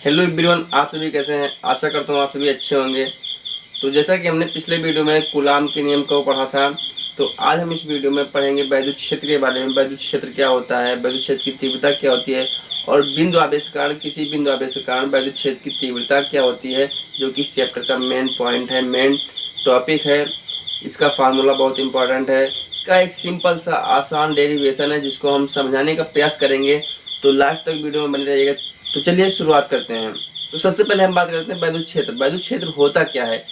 Hello everyone, आप सभी कैसे हैं। आशा करता हूँ आप सभी अच्छे होंगे। तो जैसा कि हमने पिछले वीडियो में कूलाम के नियम को पढ़ा था, तो आज हम इस वीडियो में पढ़ेंगे वैद्युत क्षेत्र के बारे में। वैद्युत क्षेत्र क्या होता है, वैद्युत क्षेत्र की तीव्रता क्या होती है और बिंदु आवेश के कारण, किसी बिंदु आवेश के कारण वैद्युत क्षेत्र की तीव्रता क्या होती है, जो कि इस चैप्टर का मेन पॉइंट है, मेन टॉपिक है। इसका फार्मूला बहुत इंपॉर्टेंट है। इसका एक सिंपल सा आसान डेरिवेशन है जिसको हम समझाने का प्रयास करेंगे, तो लास्ट तक वीडियो में बने रहिएगा। तो चलिए शुरुआत करते हैं। तो सबसे पहले हम बात करते हैं वैद्युत क्षेत्र। वैद्युत क्षेत्र होता क्या है,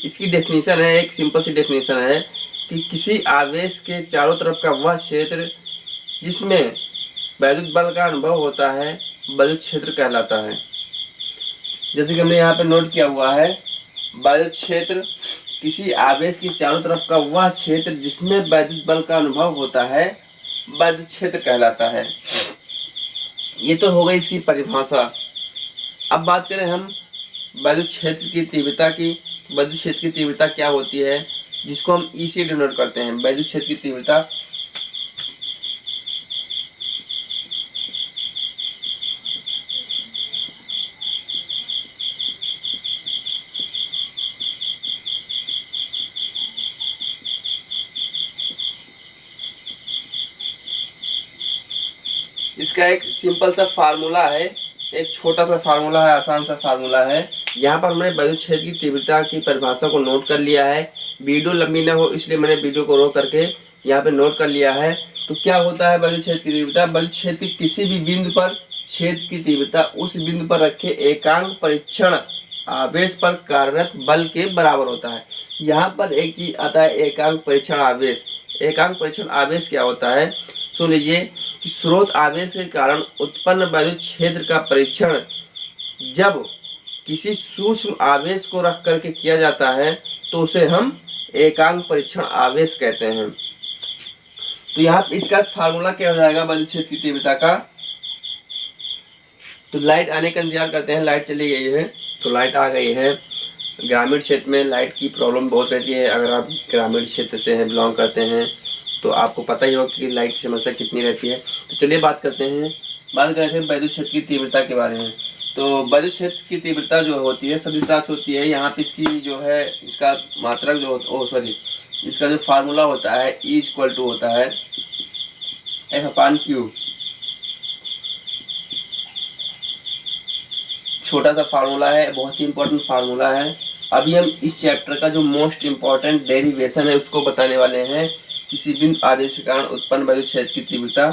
इसकी डेफिनेशन है, एक सिंपल सी डेफिनेशन है कि किसी आवेश के चारों तरफ का वह क्षेत्र जिसमें वैद्युत बल का अनुभव होता है वैद्युत क्षेत्र कहलाता है। जैसे कि हमने यहाँ पे नोट किया हुआ है, वैद्युत क्षेत्र किसी आवेश के चारों तरफ का वह क्षेत्र जिसमें वैद्युत बल का अनुभव होता है वैद्युत क्षेत्र कहलाता है। ये तो हो गई इसकी परिभाषा। अब बात करें हम वैद्युत क्षेत्र की तीव्रता की। वैद्युत क्षेत्र की तीव्रता क्या होती है, जिसको हम ई से डिनोट करते हैं। वैद्युत क्षेत्र की तीव्रता इसका एक सिंपल सा फार्मूला है, एक छोटा सा फार्मूला है, आसान सा फार्मूला है। यहाँ पर हमने वैद्युत क्षेत्र की तीव्रता की परिभाषा को नोट कर लिया है। वीडियो लंबी ना हो इसलिए मैंने वीडियो को रोक करके यहाँ पे नोट कर लिया है। तो क्या होता है वैद्युत क्षेत्र की तीव्रता, वैद्युत क्षेत्र की किसी भी बिंदु पर क्षेत्र की तीव्रता उस बिंदु पर रखे एकांक परीक्षण आवेश पर कार्यरत बल के बराबर होता है। यहाँ पर एक चीज आता है, एकांक परीक्षण आवेश। एकांक परीक्षण आवेश क्या होता है, सुन लीजिए। स्रोत आवेश के कारण उत्पन्न वैद्युत क्षेत्र का परीक्षण जब किसी सूक्ष्म आवेश को रख करके किया जाता है तो उसे हम एकांक परीक्षण आवेश कहते हैं। तो यहाँ इसका फार्मूला क्या हो जाएगा वैद्युत क्षेत्र की तीव्रता का। तो लाइट आने का इंतजार करते हैं। लाइट चली गई है, तो लाइट आ गई है। ग्रामीण क्षेत्र में लाइट की प्रॉब्लम बहुत रहती है। अगर आप ग्रामीण क्षेत्र से हैं, बिलोंग करते हैं, तो आपको पता ही होगा कि लाइट की समस्या कितनी रहती है। तो चलिए बात करते हैं वैद्युत क्षेत्र की तीव्रता के बारे में। तो वैद्युत क्षेत्र की तीव्रता जो होती है सदिशांश होती है। यहाँ पे इसकी जो है, इसका मात्रक जो इसका जो फार्मूला होता है E इक्वल टू होता है F/Q। छोटा सा फार्मूला है, बहुत ही इंपॉर्टेंट फार्मूला है। अभी हम इस चैप्टर का जो मोस्ट इंपॉर्टेंट डेरिवेशन है उसको बताने वाले हैं, किसी बिंदु आवेश के कारण उत्पन्न वैद्युत क्षेत्र की तीव्रता।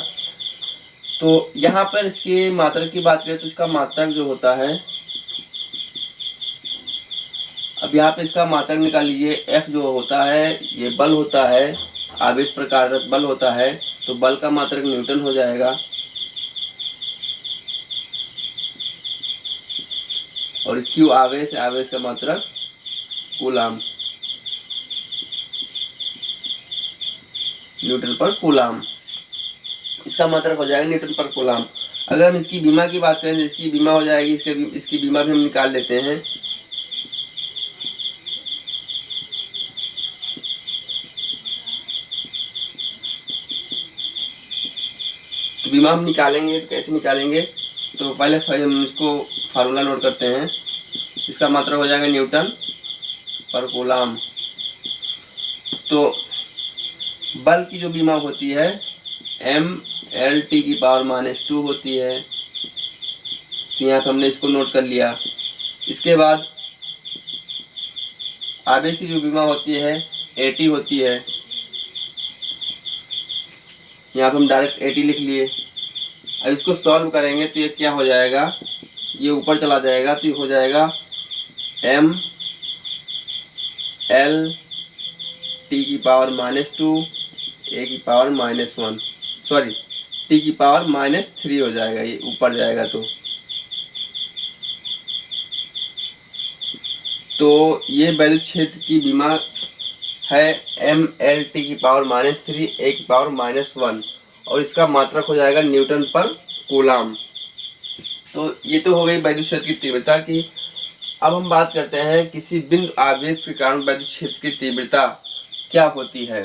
तो यहाँ पर इसके मात्रक की बात करें तो इसका मात्रक जो होता है, अब यहाँ पे इसका मात्रक निकाल लीजिए। F जो होता है ये बल होता है, आवेश पर कार्यरत बल होता है, तो बल का मात्रक न्यूटन हो जाएगा। और Q आवेश, आवेश का मात्रक कूलाम, न्यूटन पर कूलाम। इसका मात्रक हो जाएगा न्यूटन पर कूलाम। अगर हम इसकी बीमा की बात करें तो इसकी बीमा हो जाएगी, इसकी बीमा भी हम निकाल लेते हैं। तो बीमा हम निकालेंगे तो कैसे निकालेंगे, तो पहले हम इसको फार्मूला नोट करते हैं। इसका मात्रक हो जाएगा न्यूटन पर कूलाम। तो बल की जो बीमा होती है mL/2 होती है। तो यहाँ पर हमने इसको नोट कर लिया। इसके बाद आवेश की जो बीमा होती है AT होती है। यहाँ पर हम डायरेक्ट AT लिख लिए। अब इसको सॉल्व करेंगे तो ये क्या हो जाएगा, ये ऊपर चला जाएगा तो ये हो जाएगा mL/2 A⁻⁻1 सॉरी T⁻³ हो जाएगा, ये ऊपर जाएगा। तो ये वैद्युत क्षेत्र की बीमा है mL/3 A⁻⁻1 और इसका मात्रक हो जाएगा न्यूटन पर कूलाम। तो ये तो हो गई वैद्युत क्षेत्र की तीव्रता की। अब हम बात करते हैं किसी बिंदु आवेश के कारण वैद्युत क्षेत्र की तीव्रता क्या होती है।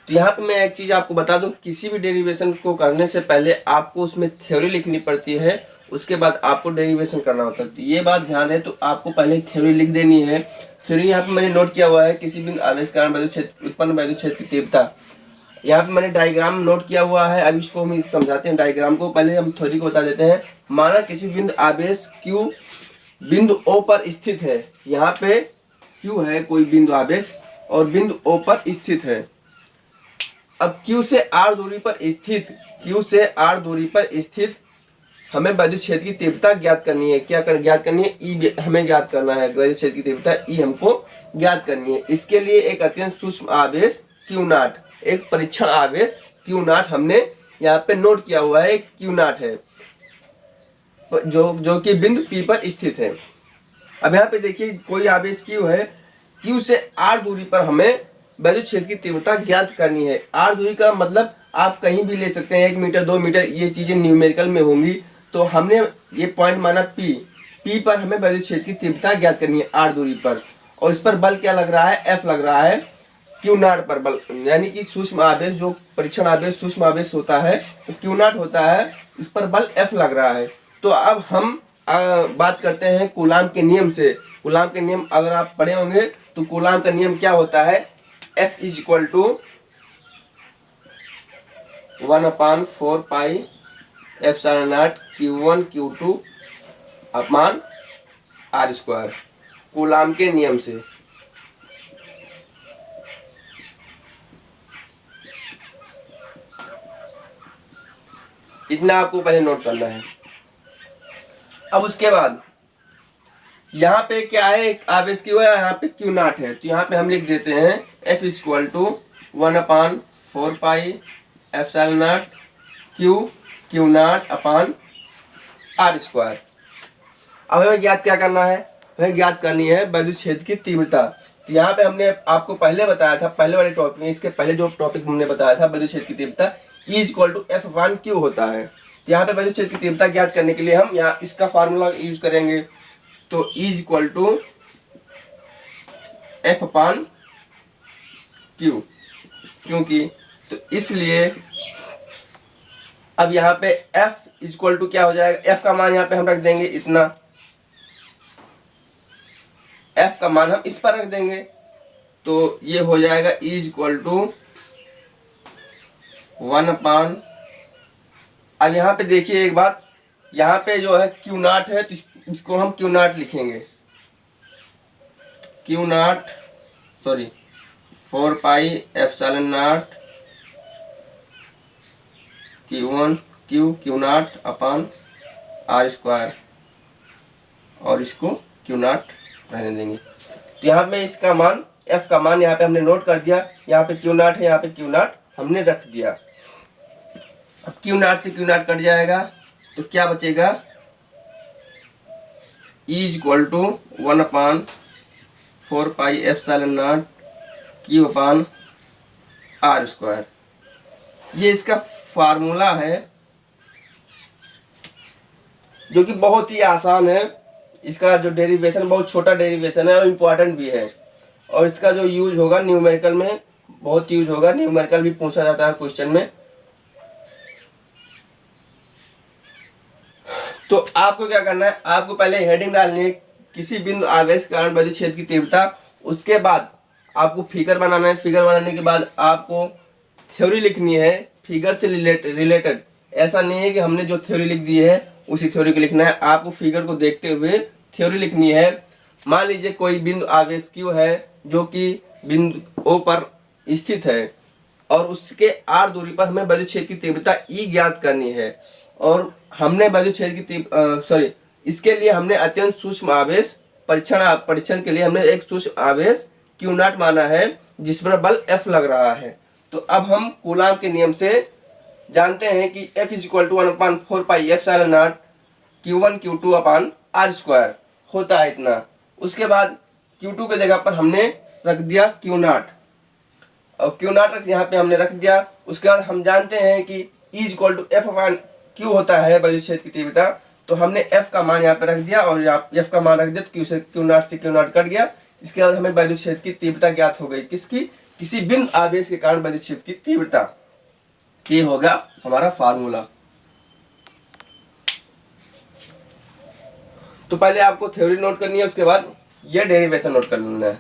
तो यहाँ पे मैं एक चीज आपको बता दूं, किसी भी डेरिवेशन को करने से पहले आपको उसमें थ्योरी लिखनी पड़ती है, उसके बाद आपको डेरिवेशन करना होता है। तो ये बात ध्यान रहे, तो आपको पहले थ्योरी लिख देनी है। थ्योरी यहाँ पे मैंने नोट किया हुआ है, किसी बिंदु आवेश के कारण वैद्युत क्षेत्र उत्पन्न वैद्युत क्षेत्र की तीव्रता। यहाँ पे मैंने डायग्राम नोट किया हुआ है, अभी इसको हम समझाते हैं डायग्राम को। पहले हम थ्योरी को बता देते हैं। माना किसी बिंदु आवेश Q बिंदु O पर स्थित है। यहाँ पे Q है कोई बिंदु आवेश और बिंदु O पर स्थित है। अब Q से R दूरी पर स्थित हमें वैद्युत क्षेत्र की तीव्रता ज्ञात करनी है। ज्ञात करनी है? E हमें ज्ञात करना है। वैद्युत क्षेत्र की तीव्रता E हमको ज्ञात करनी है। इसके लिए एक अत्यंत सूक्ष्म आवेश Q0, एक परीक्षण आवेश Q0 हमने यहाँ पे नोट किया हुआ है। Q0 है जो कि बिंदु P पर स्थित है। अब यहाँ पे देखिए कोई आवेश Q है, Q से R दूरी पर हमें वैद्युत क्षेत्र की तीव्रता ज्ञात करनी है। R दूरी का मतलब आप कहीं भी ले सकते हैं, 1 मीटर 2 मीटर, ये चीजें न्यूमेरिकल में होंगी। तो हमने ये पॉइंट माना P पर हमें वैद्युत क्षेत्र की तीव्रता ज्ञात करनी है R दूरी पर। और इस पर बल क्या लग रहा है? F लग रहा है। Q0 पर बल, यानी कि सूक्ष्म आवेश, जो परीक्षण आवेश सूक्ष्म आवेश होता है वो Q0 होता है, इस पर बल F लग रहा है। तो अब हम बात करते हैं कूलाम के नियम से। कूलाम के नियम अगर आप पढ़े होंगे तो कूलाम का नियम क्या होता है? F is equal to 1/4 pi epsilon naught Q1 Q2 upon R square, Coulomb के नियम से। इतना आपको पहले नोट करना है। अब उसके बाद यहाँ पे क्या है? एक आवेश Q है, यहाँ पे Q0 है। तो यहाँ पे हम लिख देते हैं F is equal to 1/4 pi epsilon naught Q0 upon R square. अब हमें ज्ञात क्या करना है? हमें ज्ञात करनी है वैद्युत क्षेत्र की तीव्रता। तो यहाँ पे हमने आपको पहले बताया था, पहले वाले टॉपिक में, इसके पहले जो टॉपिक हमने बताया था वैद्युत क्षेत्र की तीव्रता E is equal to F/Q होता है। तो यहाँ पे वैद्युत क्षेत्र की तीव्रता ज्ञात करने के लिए हम यहाँ इसका फार्मूला यूज करेंगे। तो E is equal to F/Q, क्योंकि तो इसलिए अब यहाँ पे F इज इक्वल टू क्या हो जाएगा? F का मान यहाँ पे हम रख देंगे इतना, F का मान हम इस पर रख देंगे। तो ये हो जाएगा E इज इक्वल टू 1/। अब यहाँ पे देखिए एक बात, यहाँ पे जो है Q0 है तो इसको हम Q0 लिखेंगे। Q0 4 पाई epsilon naught Q0 upon R square, और इसको Q0 रहने देंगे। तो यहाँ पे इसका मान, F का मान यहाँ पे हमने नोट कर दिया। यहाँ पे Q0 है, यहाँ पे Q0 हमने रख दिया। अब Q0 से Q0 कट जाएगा तो क्या बचेगा? E is equal to 1/4 pi epsilon naught Q upon R square. ये इसका फार्मूला है जो कि बहुत ही आसान है। इसका जो डेरिवेशन बहुत छोटा डेरिवेशन है और इम्पोर्टेंट भी है, और इसका जो यूज होगा न्यूमेरिकल में बहुत यूज होगा। न्यूमेरिकल भी पूछा जाता है क्वेश्चन में। तो आपको क्या करना है? आपको पहले हेडिंग डालनी है किसी बिंदु आवेश के कारण वैद्युत क्षेत्र की तीव्रता। उसके बाद आपको फिगर बनाना है। फिगर बनाने के बाद आपको थ्योरी लिखनी है फिगर से रिलेटेड। ऐसा नहीं है कि हमने जो थ्योरी लिख दी है उसी थ्योरी को लिखना है, आपको फिगर को देखते हुए थ्योरी लिखनी है। मान लीजिए कोई बिंदु आवेश Q है जो कि बिंदु O पर स्थित है, और उसके R दूरी पर हमें वैद्युत क्षेत्र की तीव्रता E ज्ञात करनी है। और हमने वैद्युत क्षेत्र की इसके लिए हमने अत्यंत सूक्ष्म आवेश परीक्षण के लिए हमने एक सूक्ष्म आवेश Q0 माना है जिस पर बल F लग रहा है। तो अब हम कूलाम के नियम से जानते हैं कि F is equal to 1/4 pi epsilon naught Q1 Q2 upon R square होता है इतना। उसके बाद Q2 के जगह पर हमने रख दिया Q0, और Q0 यहाँ पे हमने रख दिया। उसके बाद हम जानते हैं कि E is equal to F/Q होता है वैद्युत क्षेत्र की तीव्रता। तो हमने F का मान यहाँ पे रख दिया, और F का मान रख दिया तो Q0 से Q0 कट गया। इसके बाद हमें वैद्युत क्षेत्र की तीव्रता ज्ञात हो गई। किसकी? किसी बिंदु आवेश के कारण वैद्युत क्षेत्र की तीव्रता। ये होगा हमारा फार्मूला। तो पहले आपको थ्योरी नोट करनी है, उसके बाद ये डेरिवेशन नोट कर लेना है।